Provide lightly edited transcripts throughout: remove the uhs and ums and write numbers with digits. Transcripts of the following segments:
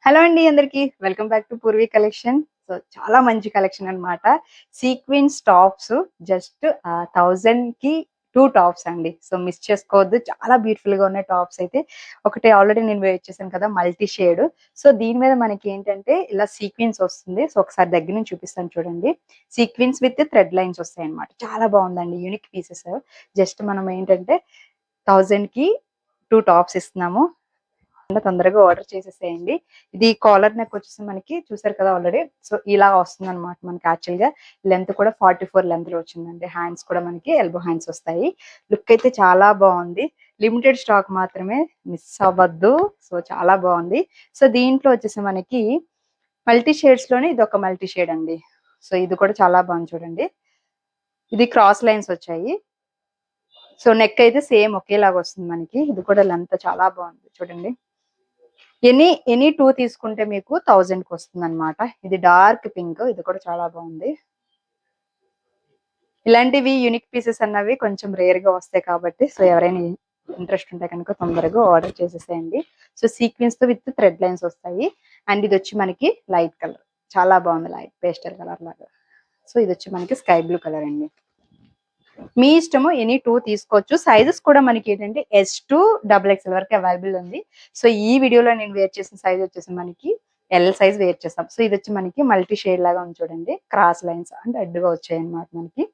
Hello అండి అందరికి welcome back to Purvi collection. So చాలా మంచి కలెక్షన్ అన్నమాట. సీక్వెన్స్ టాప్స్ జస్ట్ 1000 కి 2 టాప్స్ అండి. సో మిస్ చేసుకోవద్దు. చాలా బ్యూటిఫుల్ గా ఉన్నాయి టాప్స్ అయితే. ఒకటి ఆల్రెడీ నేను వేర్ చేశాను కదా మల్టీ షేడ్. సో దీని మీద మనకి ఏంటంటే ఇలా సీక్వెన్స్ వస్తుంది. సో ఒకసారి దగ్గర నుంచి చూపిస్తాను చూడండి. సీక్వెన్స్ విత్ థ్రెడ్ లైన్స్ వస్తాయి అన్నమాట. చాలా బాగుందండి. Unique pieces. జస్ట్ మనం ఏంటంటే 1000 కి 2 టాప్స్ ఇస్తున్నాము. తొందరగా ఆర్డర్ చేసేసేయండి. ఇది కాలర్ నెక్ వచ్చేసి మనకి చూసారు కదా ఆల్రెడీ. సో ఇలా వస్తుంది అనమాట మనకి. యాక్చువల్ గా లెంత్ కూడా 44 లెంత్ లో వచ్చిందండి. హ్యాండ్స్ కూడా మనకి ఎల్బో హ్యాండ్స్ వస్తాయి. లుక్ అయితే చాలా బాగుంది. లిమిటెడ్ స్టాక్ మాత్రమే, మిస్ అవ్వద్దు. సో చాలా బాగుంది. సో దీంట్లో వచ్చేసి మనకి మల్టీ షేడ్స్ లోనే ఇది ఒక మల్టీ షేడ్ అండి. సో ఇది కూడా చాలా బాగుంది చూడండి. ఇది క్రాస్ లైన్స్ వచ్చాయి. సో నెక్ అయితే సేమ్ ఒకేలాగా వస్తుంది మనకి. ఇది కూడా లెంత్ చాలా బాగుంది చూడండి. ఎనీ 2 తీసుకుంటే మీకు 1000 కి వస్తుంది అనమాట. ఇది డార్క్ పింక్. ఇది కూడా చాలా బాగుంది. ఇలాంటివి యూనిక్ పీసెస్ అన్నవి కొంచెం రేర్ గా వస్తాయి కాబట్టి సో ఎవరైనా ఇంట్రెస్ట్ ఉంటే కనుక తొందరగా ఆర్డర్ చేసేసేయండి. సో సీక్వెన్స్ తో విత్ థ్రెడ్ లైన్స్ వస్తాయి. అండ్ ఇది వచ్చి మనకి లైట్ కలర్. చాలా బాగుంది. లైట్ పేస్టల్ కలర్ లాగా. సో ఇది వచ్చి మనకి స్కై బ్లూ కలర్ అండి. మీ ఇష్టము. ఎనీ 2 తీసుకోవచ్చు. సైజెస్ కూడా మనకి ఏంటంటే S2 XXL వరకు అవైలబుల్ ఉంది. సో ఈ వీడియోలో నేను వేర్ చేసిన సైజ్ వచ్చేసి మనకి ఎల్ సైజ్ వేర్ చేస్తాం. సో ఇది వచ్చి మనకి మల్టీ షేడ్ లాగా ఉంది చూడండి. క్రాస్ లైన్స్ అంటే అడ్డుగా వచ్చాయి అనమాట మనకి.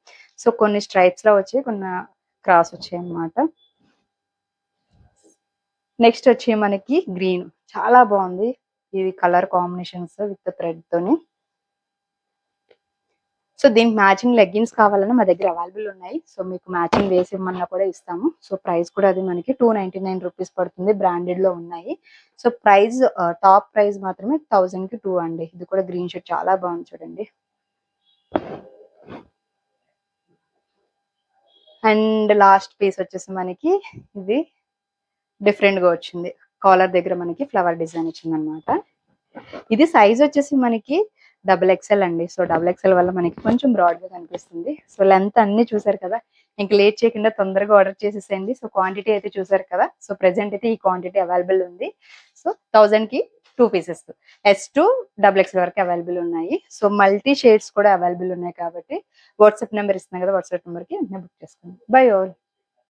సో కొన్ని స్ట్రైప్స్ లో వచ్చాయి, కొన్ని క్రాస్ వచ్చాయి అనమాట. నెక్స్ట్ వచ్చి మనకి గ్రీన్. చాలా బాగుంది. ఇది కలర్ కాంబినేషన్స్ విత్ థ్రెడ్ తోని. సో దీనికి మ్యాచింగ్ లెగ్గిన్స్ కావాలన్నా మా దగ్గర అవైలబుల్ ఉన్నాయి. సో మీకు మ్యాచింగ్ వేసి ఇమ్మన్నా కూడా ఇస్తాము. సో ప్రైస్ కూడా అది మనకి 299 రూపీస్ పడుతుంది. బ్రాండెడ్ లో ఉన్నాయి. సో ప్రైస్ టాప్ ప్రైస్ మాత్రమే 1000 కి 2 అండి. ఇది కూడా గ్రీన్ షర్ట్ చాలా బాగుంది చూడండి. అండ్ లాస్ట్ పీస్ వచ్చేసి మనకి ఇది డిఫరెంట్ గా వచ్చింది. కాలర్ దగ్గర మనకి ఫ్లవర్ డిజైన్ వచ్చింది అనమాట. ఇది సైజ్ వచ్చేసి మనకి XXL అండి. సో XXL వల్ల మనకి కొంచెం బ్రాడ్ గా కనిపిస్తుంది. సో లెంత్ అన్ని చూసారు కదా. ఇంక లేట్ చేయకుండా తొందరగా ఆర్డర్ చేసేసేయండి. సో క్వాంటిటీ అయితే చూసారు కదా. సో ప్రెసెంట్ అయితే ఈ క్వాంటిటీ అవైలబుల్ ఉంది. సో 1000 కి 2 పీసెస్ S2 XXL వరకు అవైలబుల్ ఉన్నాయి. సో మల్టీ షేడ్స్ కూడా అవైలబుల్ ఉన్నాయి కాబట్టి వాట్సాప్ నెంబర్ ఇస్తున్నాను కదా. వాట్సాప్ నెంబర్ కి బుక్ చేసుకోండి. By all.